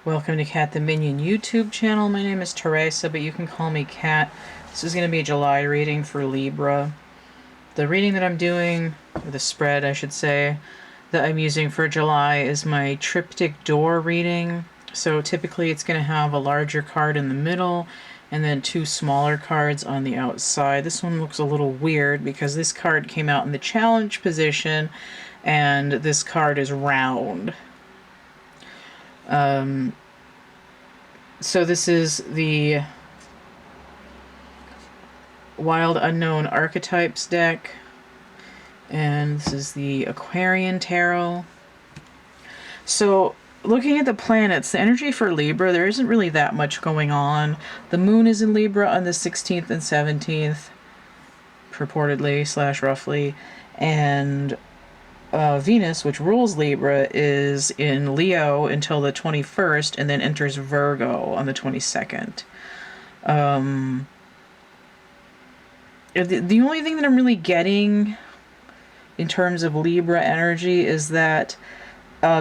Welcome to CATtheMinion YouTube channel. My name is Teresa, but you can call me Cat. This is going to be a July reading for Libra. The reading that I'm doing, or the spread I should say, that I'm using for July is my Triptych Door reading. So typically it's going to have a larger card in the middle and then two smaller cards on the outside. This one looks a little weird because this card came out in the challenge position and this card is round. So this is the Wild Unknown Archetypes deck, and this is the Aquarian Tarot. So looking at the planets, the energy for Libra, there isn't really that much going on. The moon is in Libra on the 16th and 17th, purportedly / roughly, and Venus, which rules Libra, is in Leo until the 21st and then enters Virgo on the 22nd. The only thing that I'm really getting in terms of Libra energy is that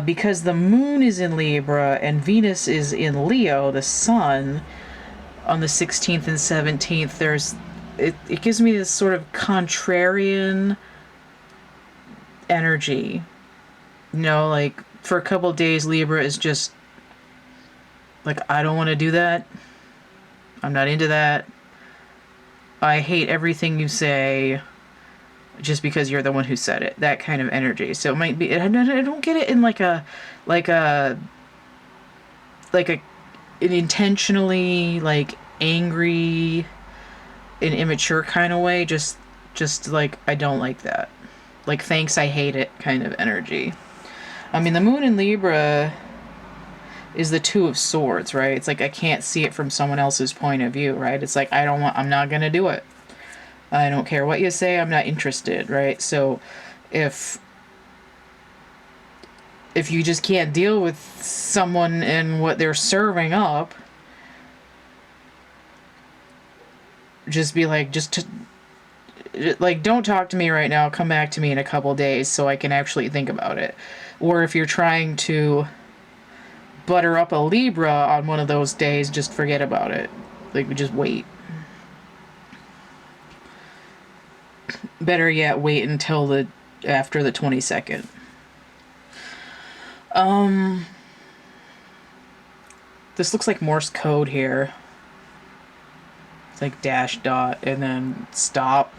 because the moon is in Libra and Venus is in Leo, the sun, on the 16th and 17th, it gives me this sort of contrarian energy. You know, like for a couple of days Libra is just like, I don't want to do that. I'm not into that. I hate everything you say just because you're the one who said it. That kind of energy. So it might be, I don't get it in an intentionally like angry and immature kind of way. Just like, I don't like that. Like, thanks, I hate it kind of energy. I mean, the moon in Libra is the Two of Swords, right? It's like, I can't see it from someone else's point of view, right? It's like, I'm not gonna do it. I don't care what you say, I'm not interested, right? So if you just can't deal with someone and what they're serving up, just be like, don't talk to me right now, come back to me in a couple days so I can actually think about it. Or if you're trying to butter up a Libra on one of those days, just forget about it. Like, just wait. Better yet, wait until after the 22nd. This looks like Morse code here. It's like dash dot and then stop.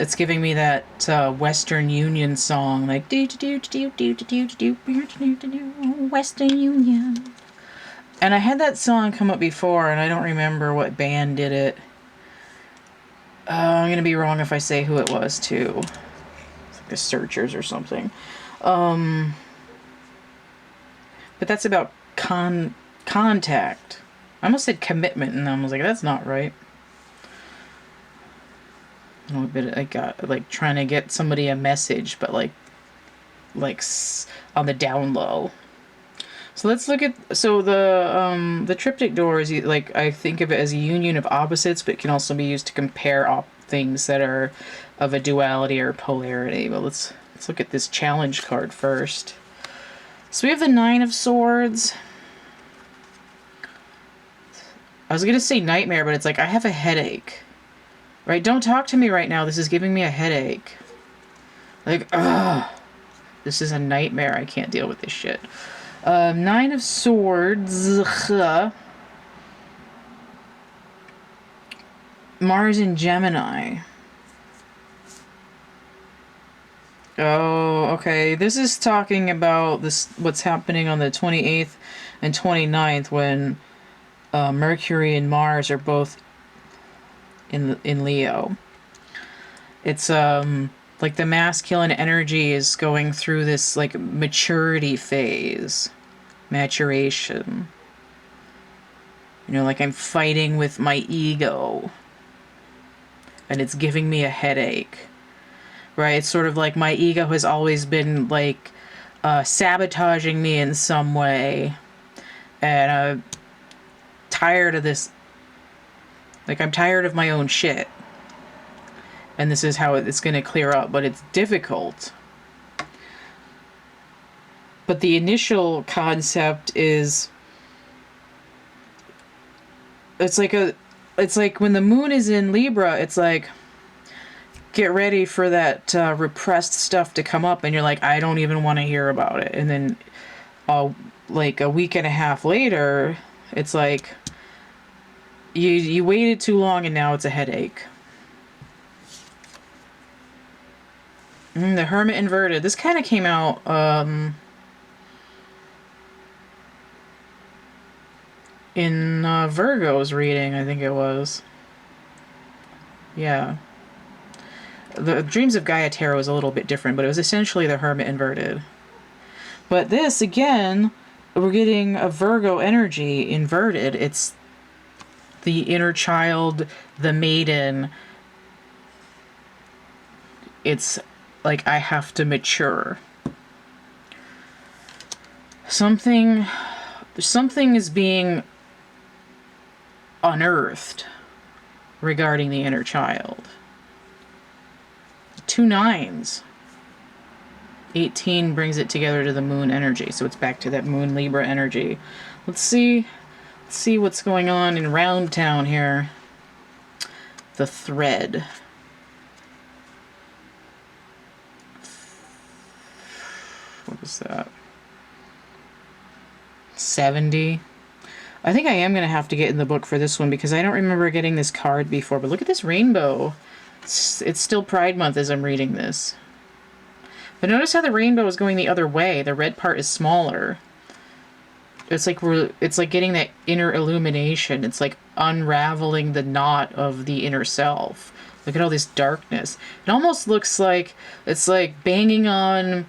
It's giving me that Western Union song, like Western Union. And I had that song come up before, and I don't remember what band did it. I'm gonna be wrong if I say who it was too. It's like the Searchers or something. But that's about contact. I almost said commitment, and I was like, that's not right. A little bit, I got like trying to get somebody a message, but like on the down low. So let's look at, so the Triptych Door is like, I think of it as a union of opposites, but it can also be used to compare things that are of a duality or polarity. But let's look at this challenge card first. So we have the Nine of Swords. I was gonna say nightmare, but it's like, I have a headache. Right? Don't talk to me right now. This is giving me a headache. Like, ugh. This is a nightmare. I can't deal with this shit. Nine of Swords. Mars in Gemini. Oh, okay. This is talking about what's happening on the 28th and 29th when Mercury and Mars are both in Leo. It's like the masculine energy is going through this like maturity phase, maturation. You know, like I'm fighting with my ego and it's giving me a headache, right? It's sort of like my ego has always been like sabotaging me in some way, and I'm tired of this. Like, I'm tired of my own shit. And this is how it's going to clear up, but it's difficult. But the initial concept is, it's like when the moon is in Libra, it's like, get ready for that repressed stuff to come up, and you're like, I don't even want to hear about it. And then like a week and a half later, it's like, you waited too long and now it's a headache. The Hermit inverted. This kind of came out in Virgo's reading, I think it was. Yeah. The Dreams of Gaia Tarot is a little bit different, but it was essentially the Hermit inverted. But this, again, we're getting a Virgo energy inverted. It's the inner child, the maiden. It's like, I have to mature. Something is being unearthed regarding the inner child. 2 9s. 18 brings it together to the moon energy, so it's back to that moon Libra energy. Let's see what's going on in Round Town here. The thread. What was that? 70. I think I am going to have to get in the book for this one because I don't remember getting this card before. But look at this rainbow. It's still Pride Month as I'm reading this. But notice how the rainbow is going the other way. The red part is smaller. It's like getting that inner illumination. It's like unraveling the knot of the inner self. Look at all this darkness. It almost looks like it's like banging on...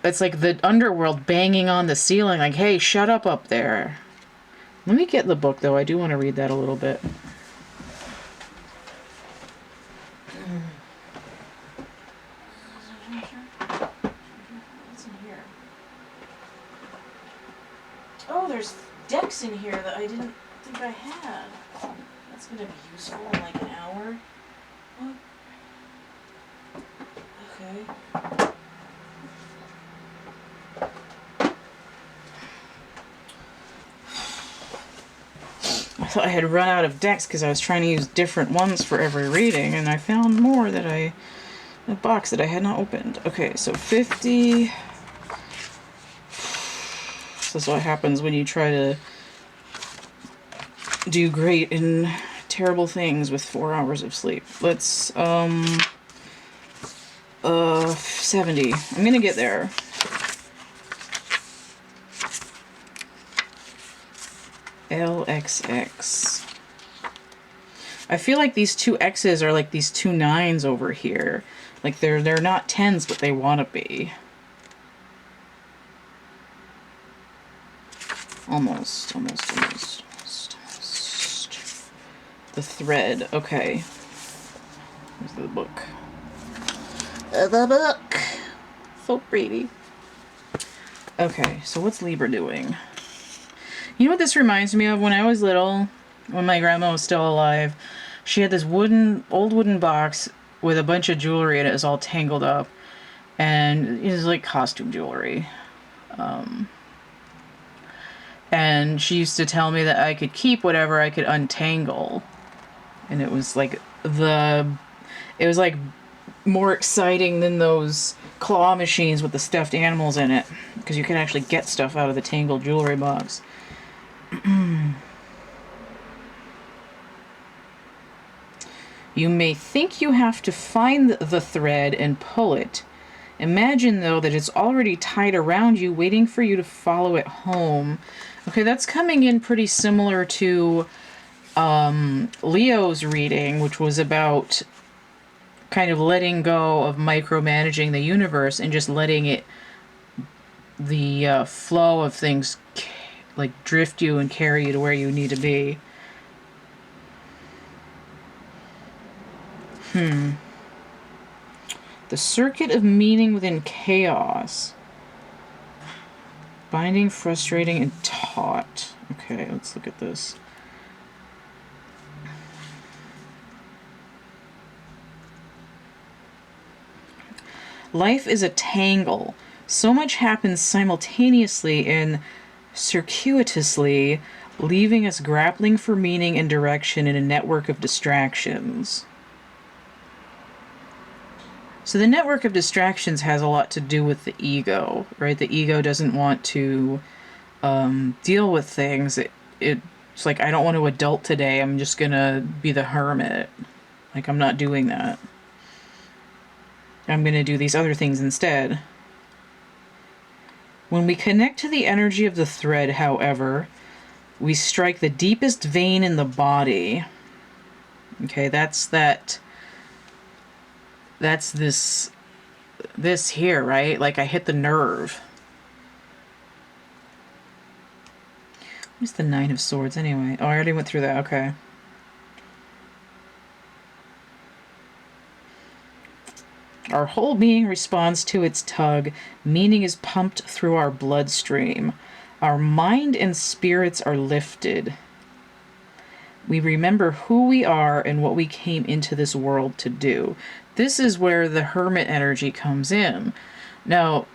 It's like the underworld banging on the ceiling, like, hey, shut up there. Let me get the book, though. I do want to read that a little bit. What's in here? Oh, there's decks in here that I didn't think I had. That's going to be useful in like an hour. What? Okay. I thought I had run out of decks because I was trying to use different ones for every reading, and I found more that a box that I had not opened. Okay, so 50. This is what happens when you try to do great in terrible things with 4 hours of sleep. Let's 70. I'm gonna get there. LXX. I feel like these 2 X's are like these 2 9s over here. Like they're not 10s, but they want to be. Almost. The thread. Okay. Here's the book. The book. So pretty. Okay, so what's Libra doing? You know what this reminds me of? When I was little, when my grandma was still alive, she had this old wooden box with a bunch of jewelry and it was all tangled up. And it was like costume jewelry. And she used to tell me that I could keep whatever I could untangle. And it was like more exciting than those claw machines with the stuffed animals in it. Because you can actually get stuff out of the tangled jewelry box. You may think you have to find the thread and pull it. Imagine, though, that it's already tied around you, waiting for you to follow it home. Okay, that's coming in pretty similar to Leo's reading, which was about kind of letting go of micromanaging the universe and just letting it, the flow of things, like drift you and carry you to where you need to be. The circuit of meaning within chaos. Binding, frustrating, and taut. Okay, let's look at this. Life is a tangle. So much happens simultaneously and circuitously, leaving us grappling for meaning and direction in a network of distractions. So the network of distractions has a lot to do with the ego, right? The ego doesn't want to deal with things. It's like, I don't want to adult today. I'm just going to be the hermit. Like, I'm not doing that. I'm going to do these other things instead. When we connect to the energy of the thread, however, we strike the deepest vein in the body. Okay, that's this here, right? Like, I hit the nerve. What's the Nine of Swords anyway? Oh, I already went through that. Okay. Our whole being responds to its tug. Meaning is pumped through our bloodstream. Our mind and spirits are lifted. We remember who we are and what we came into this world to do. This is where the hermit energy comes in. Now,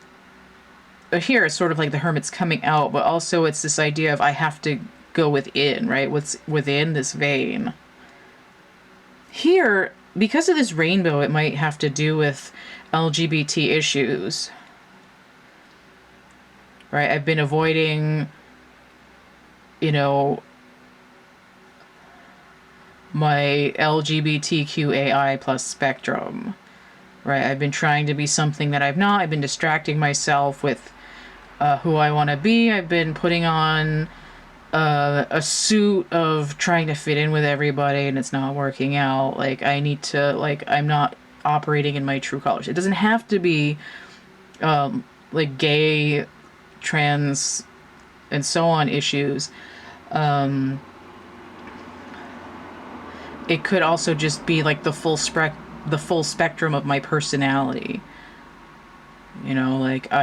here it's sort of like the hermit's coming out, but also it's this idea of I have to go within, right? What's within this vein. Here, because of this rainbow, it might have to do with LGBT issues. Right? I've been avoiding, you know, my LGBTQAI plus spectrum. Right? I've been trying to be something that I've not. I've been distracting myself with who I want to be. I've been putting on a suit of trying to fit in with everybody, and it's not working out. Like, I need to, like, I'm not operating in my true colors. It doesn't have to be like gay, trans, and so on issues. It could also just be like the full spectrum of my personality. You know, like,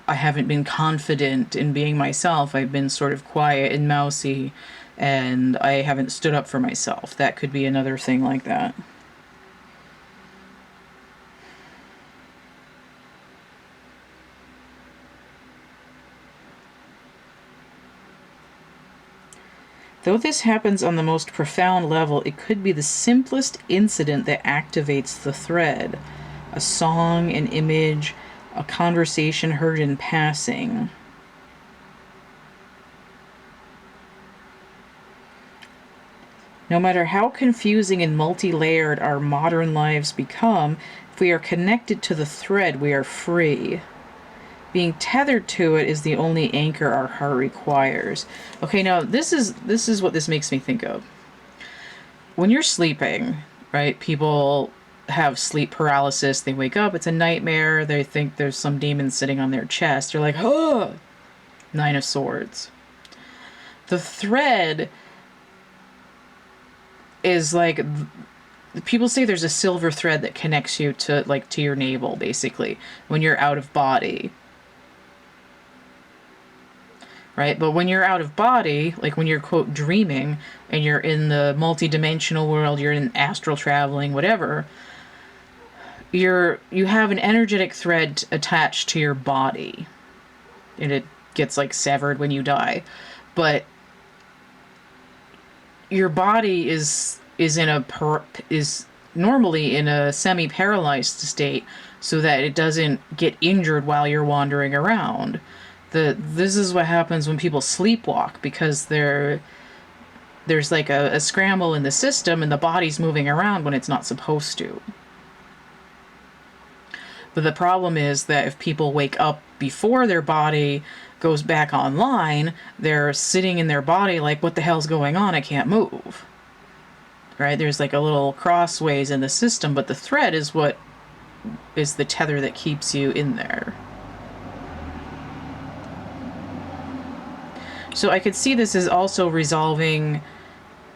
I haven't been confident in being myself. I've been sort of quiet and mousy, and I haven't stood up for myself. That could be another thing like that. Though this happens on the most profound level, it could be the simplest incident that activates the thread. A song, an image, a conversation heard in passing. No matter how confusing and multi-layered our modern lives become, if we are connected to the thread, we are free. Being tethered to it is the only anchor our heart requires. Okay, now this is what this makes me think of. When you're sleeping, right, people have sleep paralysis. They wake up, it's a nightmare. They think there's some demon sitting on their chest. They're like, oh, Nine of Swords. The thread is like, people say there's a silver thread that connects you to, like, to your navel, basically, when you're out of body. Right? But when you're out of body, like when you're, quote, dreaming, and you're in the multi-dimensional world, you're in astral traveling, whatever, you have an energetic thread attached to your body. And it gets, like, severed when you die. But your body is normally in a semi-paralyzed state, so that it doesn't get injured while you're wandering around. This is what happens when people sleepwalk, because there's like a scramble in the system, and the body's moving around when it's not supposed to. But the problem is that if people wake up before their body goes back online, they're sitting in their body like, what the hell's going on? I can't move. Right? There's like a little crossways in the system, but the thread is what is the tether that keeps you in there. So I could see this as also resolving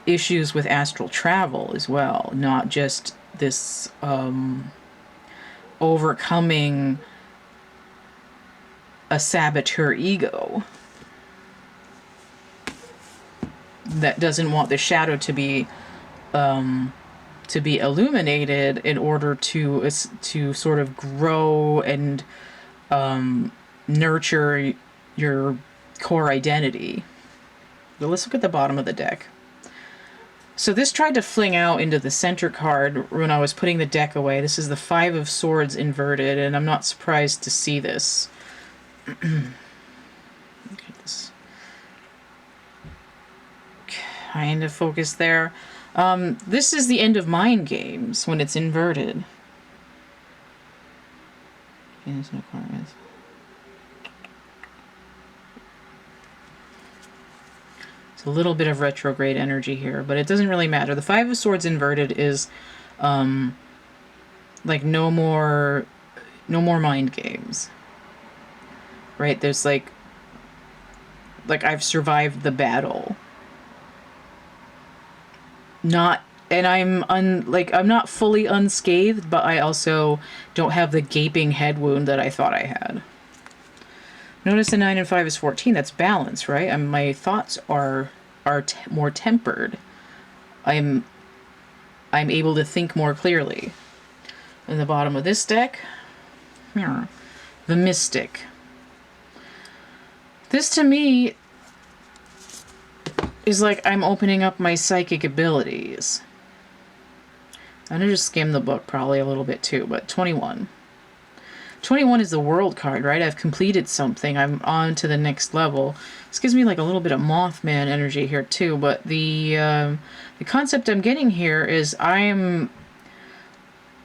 issues with astral travel as well, not just this overcoming a saboteur ego that doesn't want the shadow to be illuminated in order to sort of grow and nurture your core identity. But let's look at the bottom of the deck. So this tried to fling out into the center card when I was putting the deck away. This is the Five of Swords inverted, and I'm not surprised to see this. Look at this. Kind of focus there. This is the end of mind games when it's inverted. It's a little bit of retrograde energy here, but it doesn't really matter. The Five of Swords inverted is like no more mind games. Right? There's like I've survived the battle. I'm not fully unscathed, but I also don't have the gaping head wound that I thought I had. Notice the 9 and 5 is 14. That's balance, right? My thoughts are more tempered. I'm able to think more clearly. In the bottom of this deck, the Mystic. This to me is like I'm opening up my psychic abilities. I'm gonna just skim the book probably a little bit too, but 21. 21 is the World card, right? I've completed something. I'm on to the next level. This gives me like a little bit of Mothman energy here too, but the concept I'm getting here is I'm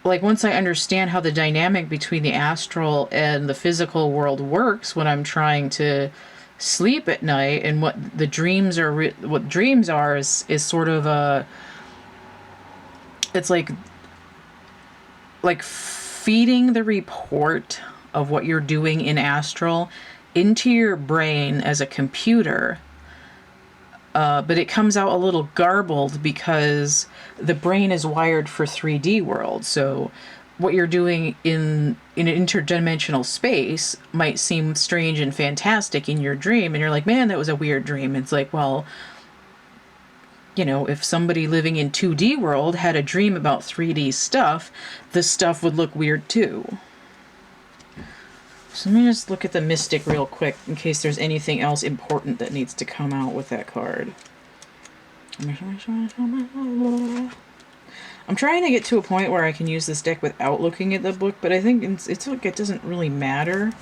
like, once I understand how the dynamic between the astral and the physical world works when I'm trying to sleep at night, and what the dreams are, what dreams are is sort of a, it's like feeding the report of what you're doing in astral into your brain as a computer, but it comes out a little garbled because the brain is wired for 3D world. So what you're doing in an interdimensional space might seem strange and fantastic in your dream, and you're like, man, that was a weird dream. It's like, well, you know, if somebody living in 2D world had a dream about 3D stuff, the stuff would look weird too. So let me just look at the Mystic real quick in case there's anything else important that needs to come out with that card. I'm trying to get to a point where I can use this deck without looking at the book, but I think it's like it doesn't really matter.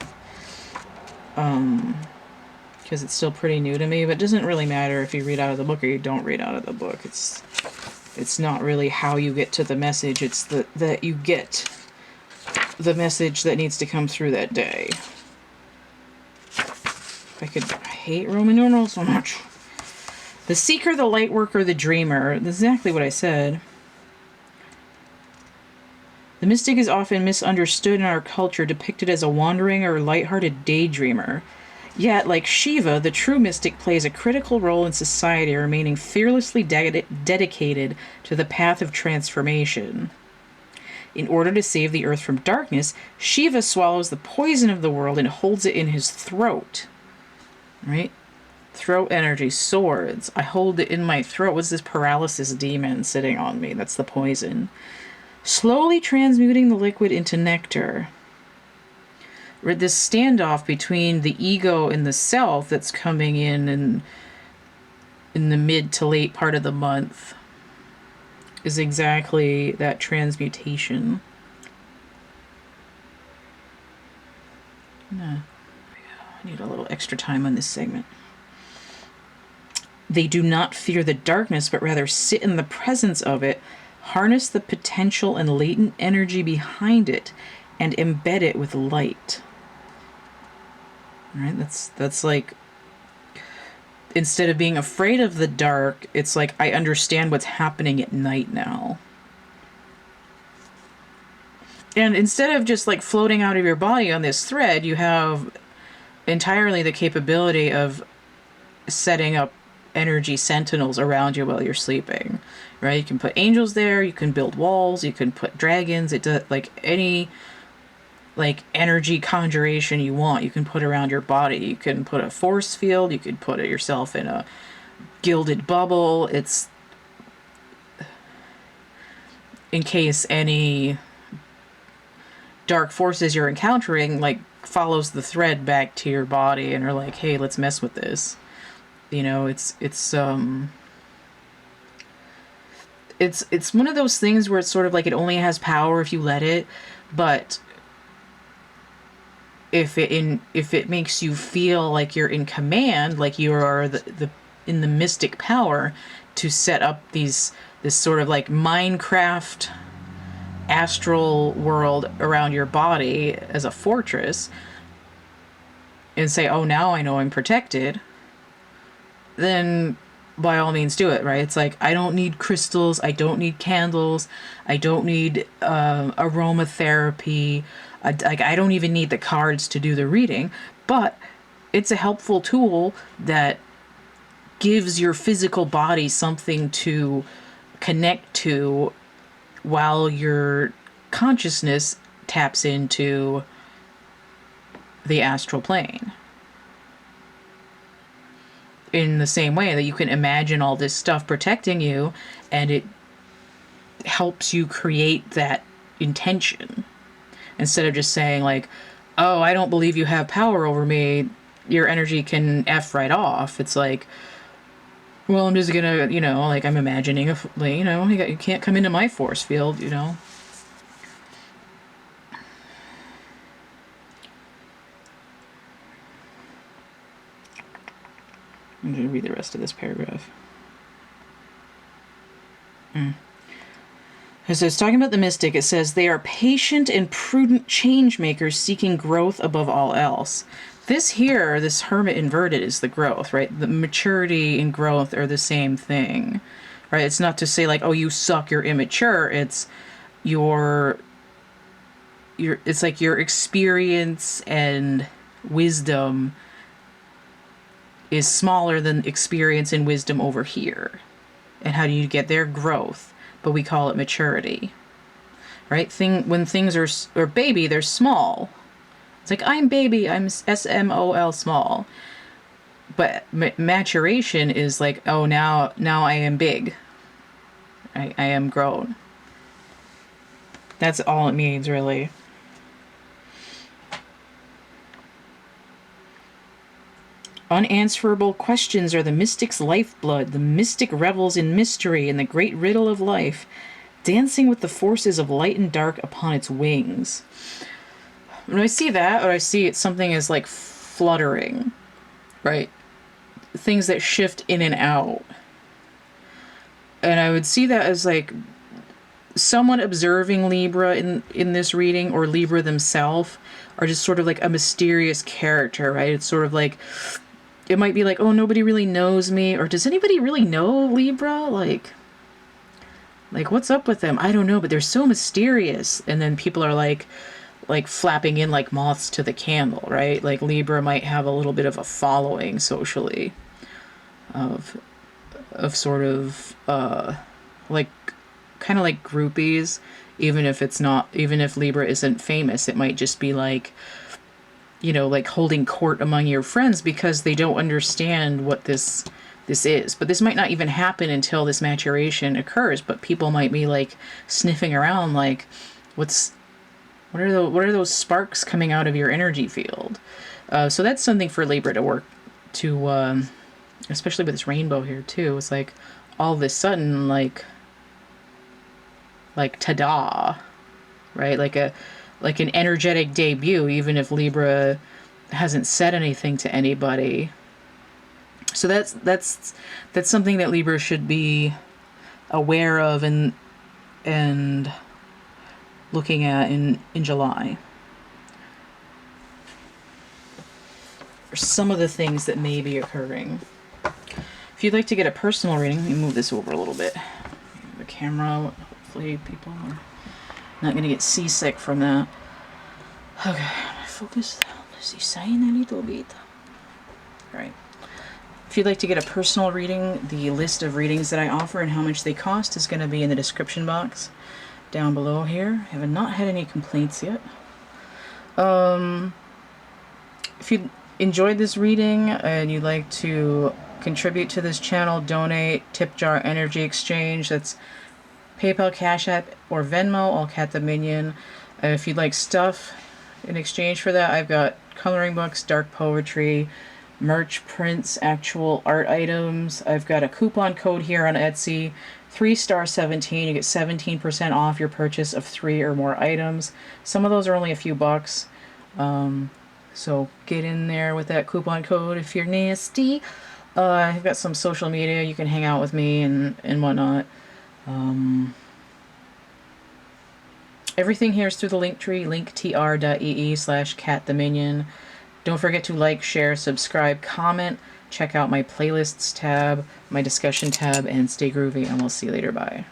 Because it's still pretty new to me, but it doesn't really matter if you read out of the book or you don't read out of the book. It's not really how you get to the message, it's that you get the message that needs to come through that day. I hate Roman numerals so much. The Seeker, the Lightworker, the Dreamer. That's exactly what I said. The Mystic is often misunderstood in our culture, depicted as a wandering or lighthearted daydreamer. Yet, like Shiva, the true mystic plays a critical role in society, remaining fearlessly dedicated to the path of transformation. In order to save the earth from darkness, Shiva swallows the poison of the world and holds it in his throat. Right? Throat energy, swords. I hold it in my throat. What's this paralysis demon sitting on me? That's the poison. Slowly transmuting the liquid into nectar. This standoff between the ego and the self that's coming in the mid to late part of the month is exactly that transmutation. I need a little extra time on this segment. They do not fear the darkness, but rather sit in the presence of it, harness the potential and latent energy behind it, and embed it with light. Right? That's like, instead of being afraid of the dark, it's like I understand what's happening at night now. And instead of just like floating out of your body on this thread, you have entirely the capability of setting up energy sentinels around you while you're sleeping. Right? You can put angels there, you can build walls, you can put dragons. It does, like, any like energy conjuration you want, you can put around your body. You can put a force field, you could put it yourself in a gilded bubble. It's in case any dark forces you're encountering like follows the thread back to your body and are like, hey, let's mess with this. You know, it's one of those things where it's sort of like it only has power if you let it, but if it makes you feel like you're in command, like you are in the mystic power to set up this sort of like Minecraft astral world around your body as a fortress, and say, oh, now I know I'm protected, then by all means do it, right? It's like, I don't need crystals, I don't need candles, I don't need aromatherapy, I don't even need the cards to do the reading, but it's a helpful tool that gives your physical body something to connect to while your consciousness taps into the astral plane. In the same way that you can imagine all this stuff protecting you, and it helps you create that intention. Instead of just saying like, oh, I don't believe you have power over me, your energy can F right off. It's like, well, I'm just gonna, you know, like I'm imagining, you know, you can't come into my force field, you know. I'm going to read the rest of this paragraph. So it's talking about the mystic. It says, they are patient and prudent change makers seeking growth above all else. This here, this hermit inverted, is the growth, right? The maturity and growth are the same thing, right? It's not to say like, oh, you suck, you're immature. It's it's like your experience and wisdom is smaller than experience and wisdom over here. And how do you get their growth? But we call it maturity, right? When things are baby, they're small. It's like, I'm baby, I'm SMOL small. But maturation is like, oh, now I am big. I am grown. That's all it means, really. Unanswerable questions are the mystic's lifeblood. The mystic revels in mystery and the great riddle of life, dancing with the forces of light and dark upon its wings. When I see that, or I see it, something as like fluttering, right? Things that shift in and out. And I would see that as like someone observing Libra in this reading, or Libra themselves, are just sort of like a mysterious character, right? It's sort of like, it might be like, oh, nobody really knows me, or does anybody really know Libra? Like what's up with them? I don't know, but they're so mysterious. And then people are like flapping in like moths to the candle, right? Like Libra might have a little bit of a following socially of sort of like kind of like groupies, even if Libra isn't famous. It might just be like, you know, like holding court among your friends because they don't understand what this is. But this might not even happen until this maturation occurs, but people might be like sniffing around like, what are those sparks coming out of your energy field? So that's something for Libra to work to, especially with this rainbow here too. It's like all of a sudden, like ta-da, right? Like an energetic debut, even if Libra hasn't said anything to anybody. So that's something that Libra should be aware of and looking at in July. Or some of the things that may be occurring. If you'd like to get a personal reading, let me move this over a little bit. The camera, hopefully people are not going to get seasick from that. Okay, focus the sign a little bit. Right. If you'd like to get a personal reading, the list of readings that I offer and how much they cost is going to be in the description box down below here. I have not had any complaints yet. If you enjoyed this reading and you'd like to contribute to this channel, donate, tip jar, energy exchange, that's PayPal, Cash App, or Venmo, all CATtheMinion. If you'd like stuff, in exchange for that, I've got coloring books, dark poetry, merch prints, actual art items. I've got a coupon code here on Etsy, 3star17. You get 17% off your purchase of 3 or more items. Some of those are only a few bucks. So get in there with that coupon code if you're nasty. I've got some social media. You can hang out with me and whatnot. Everything here is through the link tree, linktr.ee/CATtheMinion. Don't forget to like, share, subscribe, comment. Check out my playlists tab, my discussion tab, and stay groovy, and we'll see you later. Bye.